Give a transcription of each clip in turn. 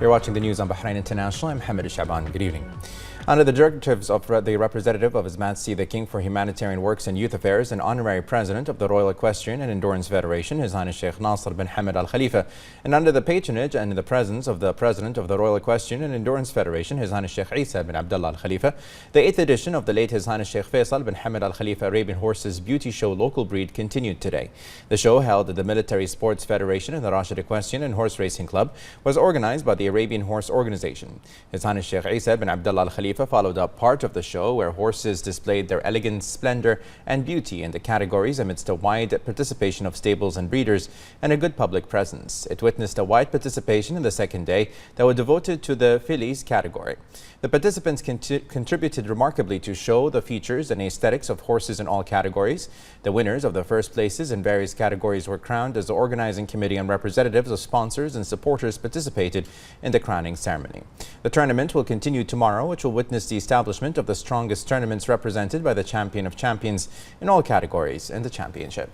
You're watching the news on Bahrain International. I'm Mohammed Shaban. Good evening. Under the directives of the representative of His Majesty the King for Humanitarian Works and Youth Affairs and Honorary President of the Royal Equestrian and Endurance Federation, His Highness Sheikh Nasser bin Hamad Al Khalifa, and under the patronage and in the presence of the President of the Royal Equestrian and Endurance Federation, His Highness Sheikh Isa bin Abdullah Al Khalifa, the 8th edition of the late His Highness Sheikh Faisal bin Hamad Al Khalifa Arabian Horses Beauty Show Local Breed continued today. The show, held at the Military Sports Federation and the Rashid Equestrian and Horse Racing Club, was organized by the Arabian Horse Organization. His Highness Sheikh Isa bin Abdullah Al Khalifa followed up part of the show where horses displayed their elegance, splendor and beauty in the categories amidst a wide participation of stables and breeders and a good public presence. It witnessed a wide participation in the second day that was devoted to the fillies category. The participants contributed remarkably to show the features and aesthetics of horses in all categories. The winners of the first places in various categories were crowned as the organizing committee and representatives of sponsors and supporters participated in the crowning ceremony. The tournament will continue tomorrow, which will witness the establishment of the strongest tournaments represented by the champion of champions in all categories in the championship.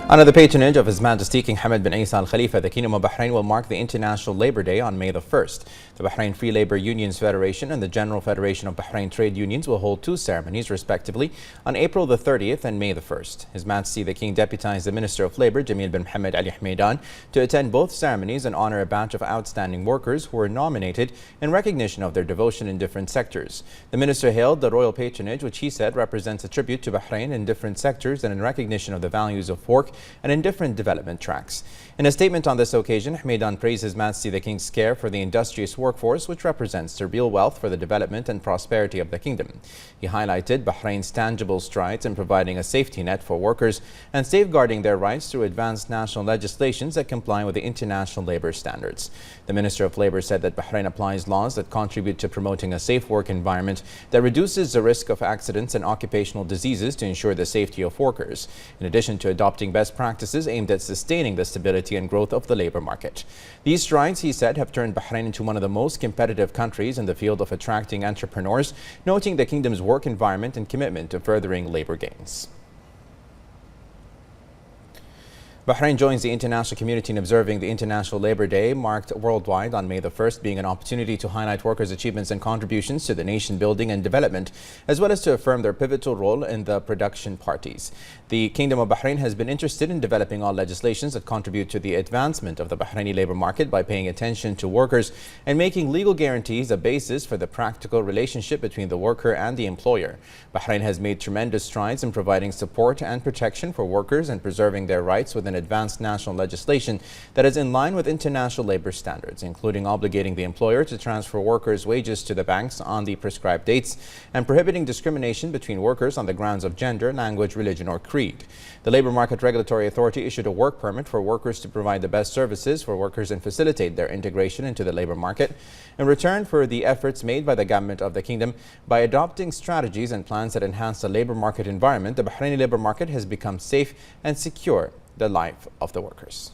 Under the patronage of His Majesty King Hamad bin Isa Al Khalifa, the Kingdom of Bahrain will mark the International Labour Day on May the 1st. The Bahrain Free Labour Unions Federation and the General Federation of Bahrain Trade Unions will hold two ceremonies, respectively, on April the 30th and May the 1st. His Majesty the King deputized the Minister of Labour, Jamil bin Mohammed Ali Hameidan, to attend both ceremonies and honour a batch of outstanding workers who were nominated in recognition of their devotion in different sectors. The Minister hailed the royal patronage, which he said represents a tribute to Bahrain in different sectors and in recognition of the values of work and in different development tracks. In a statement on this occasion, Hameidan praised His Majesty the King's care for the industrious workforce, which represents the real wealth for the development and prosperity of the kingdom. He highlighted Bahrain's tangible strides in providing a safety net for workers and safeguarding their rights through advanced national legislations that comply with the international labour standards. The Minister of Labour said that Bahrain applies laws that contribute to promoting a safe work environment that reduces the risk of accidents and occupational diseases to ensure the safety of workers, in addition to adopting best practices aimed at sustaining the stability and growth of the labour market. These strides, he said, have turned Bahrain into one of the most competitive countries in the field of attracting entrepreneurs, noting the kingdom's work environment and commitment to furthering labour gains. Bahrain joins the international community in observing the International Labour Day, marked worldwide on May the 1st, being an opportunity to highlight workers' achievements and contributions to the nation building and development, as well as to affirm their pivotal role in the production parties. The Kingdom of Bahrain has been interested in developing all legislations that contribute to the advancement of the Bahraini labour market by paying attention to workers and making legal guarantees a basis for the practical relationship between the worker and the employer. Bahrain has made tremendous strides in providing support and protection for workers and preserving their rights within advanced national legislation that is in line with international labour standards, including obligating the employer to transfer workers' wages to the banks on the prescribed dates and prohibiting discrimination between workers on the grounds of gender, language, religion or creed. The Labour Market Regulatory Authority issued a work permit for workers to provide the best services for workers and facilitate their integration into the labour market in return for the efforts made by the government of the kingdom. By adopting strategies and plans that enhance the labour market environment, the Bahraini labour market has become safe and secure the life of the workers.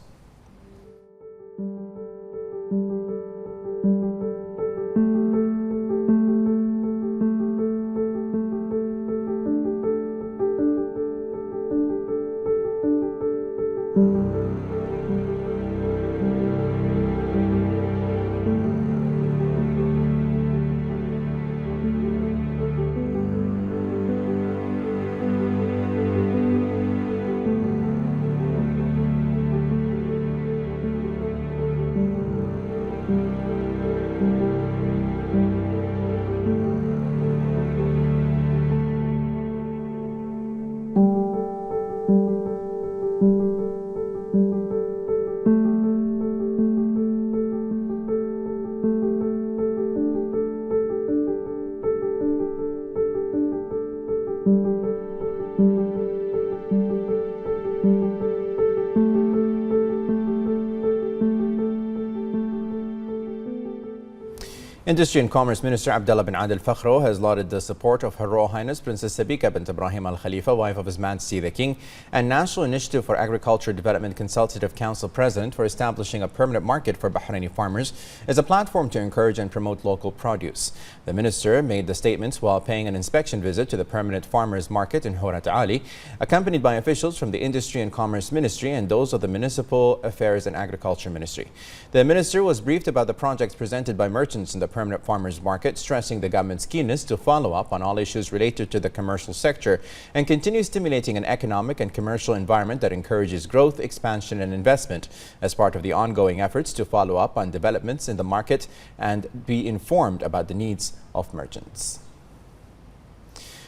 Industry and Commerce Minister Abdullah bin Adel Fakhro has lauded the support of Her Royal Highness Princess Sabika bint Ibrahim Al Khalifa, wife of His Majesty the King, and National Initiative for Agriculture Development Consultative Council President for establishing a permanent market for Bahraini farmers as a platform to encourage and promote local produce. The minister made the statements while paying an inspection visit to the permanent farmers market in Hurat Ali, accompanied by officials from the Industry and Commerce Ministry and those of the Municipal Affairs and Agriculture Ministry. The minister was briefed about the projects presented by merchants in the permanent farmers market, stressing the government's keenness to follow up on all issues related to the commercial sector and continue stimulating an economic and commercial environment that encourages growth, expansion and investment as part of the ongoing efforts to follow up on developments in the market and be informed about the needs of merchants.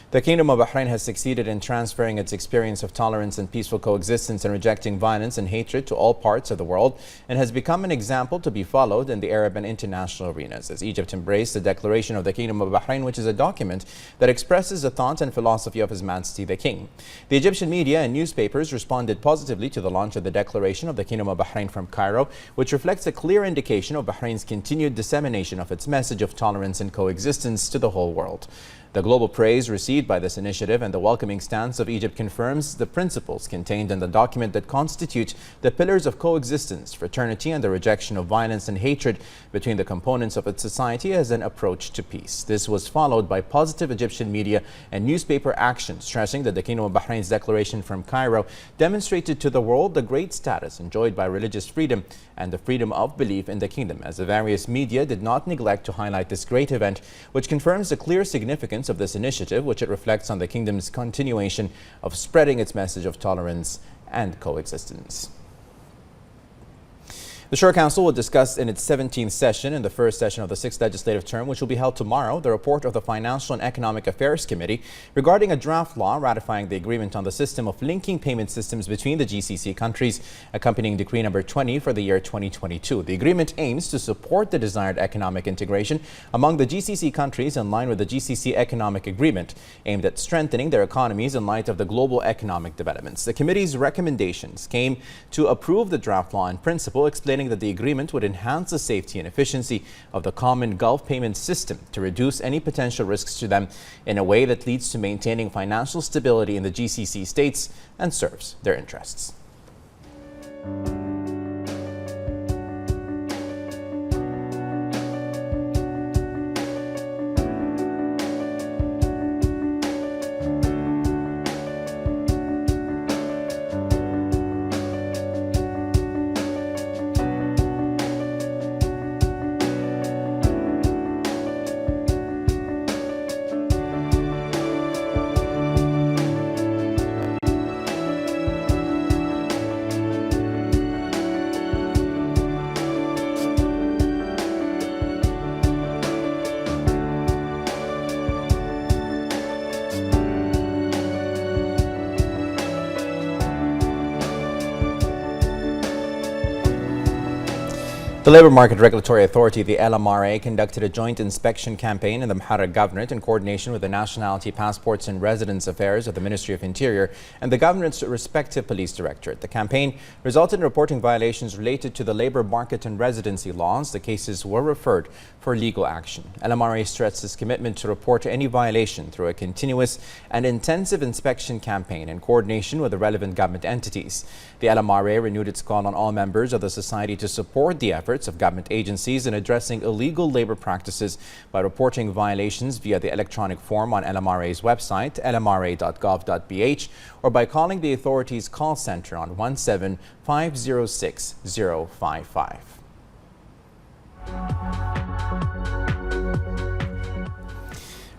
The Kingdom of Bahrain has succeeded in transferring its experience of tolerance and peaceful coexistence and rejecting violence and hatred to all parts of the world and has become an example to be followed in the Arab and international arenas as Egypt embraced the Declaration of the Kingdom of Bahrain, which is a document that expresses the thought and philosophy of His Majesty the King. The Egyptian media and newspapers responded positively to the launch of the Declaration of the Kingdom of Bahrain from Cairo, which reflects a clear indication of Bahrain's continued dissemination of its message of tolerance and coexistence to the whole world. The global praise received by this initiative and the welcoming stance of Egypt confirms the principles contained in the document that constitute the pillars of coexistence, fraternity, and the rejection of violence and hatred between the components of its society as an approach to peace. This was followed by positive Egyptian media and newspaper action, stressing that the Kingdom of Bahrain's declaration from Cairo demonstrated to the world the great status enjoyed by religious freedom and the freedom of belief in the kingdom, as the various media did not neglect to highlight this great event, which confirms the clear significance of this initiative, which it reflects on the kingdom's continuation of spreading its message of tolerance and coexistence. The Shura Council will discuss in its 17th session in the first session of the 6th legislative term, which will be held tomorrow, the report of the Financial and Economic Affairs Committee regarding a draft law ratifying the agreement on the system of linking payment systems between the GCC countries, accompanying Decree number 20 for the year 2022. The agreement aims to support the desired economic integration among the GCC countries in line with the GCC Economic Agreement, aimed at strengthening their economies in light of the global economic developments. The committee's recommendations came to approve the draft law in principle, explaining that the agreement would enhance the safety and efficiency of the common Gulf payment system to reduce any potential risks to them in a way that leads to maintaining financial stability in the GCC states and serves their interests. The Labour Market Regulatory Authority, the LMRA, conducted a joint inspection campaign in the Bahrain Governorate in coordination with the Nationality, Passports and Residence Affairs of the Ministry of Interior and the Governorate's respective police directorate. The campaign resulted in reporting violations related to the labour market and residency laws. The cases were referred for legal action. LMRA stressed its commitment to report any violation through a continuous and intensive inspection campaign in coordination with the relevant government entities. The LMRA renewed its call on all members of the society to support the efforts of government agencies in addressing illegal labour practices by reporting violations via the electronic form on LMRA's website, lmra.gov.bh, or by calling the authority's call centre on 17506-055.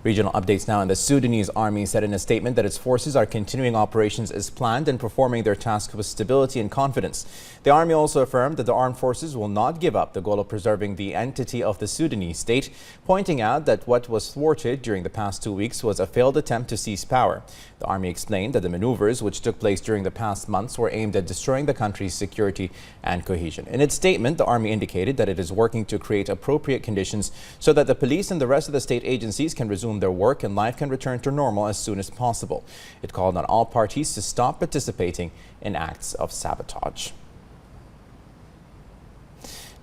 Regional updates now. And the Sudanese army said in a statement that its forces are continuing operations as planned and performing their task with stability and confidence. The army also affirmed that the armed forces will not give up the goal of preserving the entity of the Sudanese state, pointing out that what was thwarted during the past 2 weeks was a failed attempt to seize power. The army explained that the maneuvers which took place during the past months were aimed at destroying the country's security and cohesion. In its statement, the army indicated that it is working to create appropriate conditions so that the police and the rest of the state agencies can resume their work and life can return to normal as soon as possible. It called on all parties to stop participating in acts of sabotage.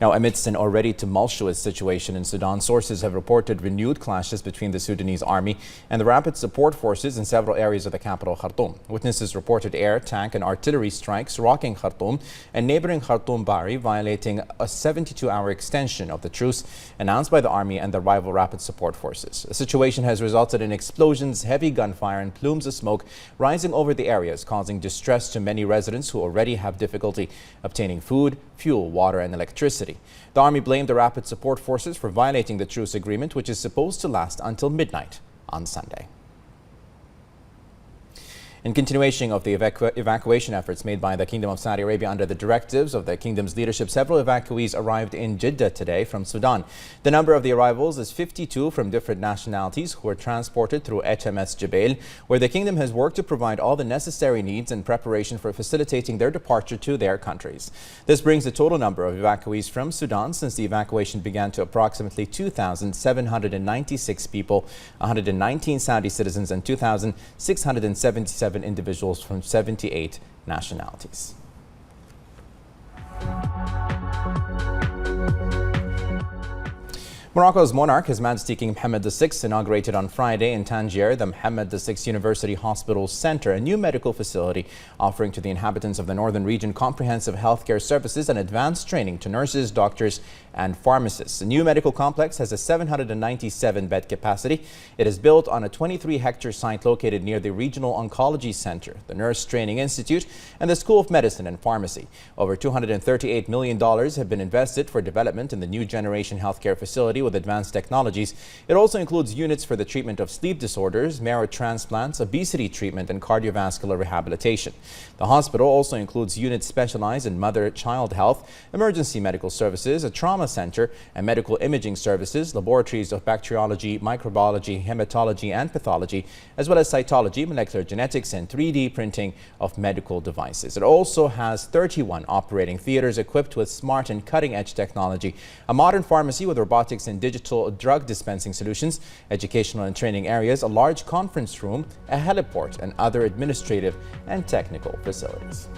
Now, amidst an already tumultuous situation in Sudan, sources have reported renewed clashes between the Sudanese army and the rapid support forces in several areas of the capital, Khartoum. Witnesses reported air, tank and artillery strikes rocking Khartoum and neighboring Khartoum Bari, violating a 72-hour extension of the truce announced by the army and the rival rapid support forces. The situation has resulted in explosions, heavy gunfire and plumes of smoke rising over the areas, causing distress to many residents who already have difficulty obtaining food, fuel, water and electricity. The army blamed the rapid support forces for violating the truce agreement, which is supposed to last until midnight on Sunday. In continuation of the evacuation efforts made by the Kingdom of Saudi Arabia under the directives of the kingdom's leadership, several evacuees arrived in Jeddah today from Sudan. The number of the arrivals is 52 from different nationalities who were transported through HMS Jubail, where the kingdom has worked to provide all the necessary needs in preparation for facilitating their departure to their countries. This brings the total number of evacuees from Sudan since the evacuation began to approximately 2,796 people, 119 Saudi citizens and 2,677 individuals from 78 nationalities. Morocco's monarch, His Majesty King Mohammed VI, inaugurated on Friday in Tangier the Mohammed VI University Hospital Center, a new medical facility offering to the inhabitants of the northern region comprehensive healthcare services and advanced training to nurses, doctors and pharmacists. The new medical complex has a 797-bed capacity. It is built on a 23-hectare site located near the Regional Oncology Center, the Nurse Training Institute and the School of Medicine and Pharmacy. Over $238 million have been invested for development in the new generation healthcare facility with advanced technologies. It also includes units for the treatment of sleep disorders, marrow transplants, obesity treatment and cardiovascular rehabilitation. The hospital also includes units specialized in mother-child health, emergency medical services, a trauma center and medical imaging services, laboratories of bacteriology, microbiology, hematology and pathology, as well as cytology, molecular genetics and 3D printing of medical devices. It also has 31 operating theaters equipped with smart and cutting-edge technology, a modern pharmacy with robotics and digital drug dispensing solutions, educational and training areas, a large conference room, a heliport and other administrative and technical facilities.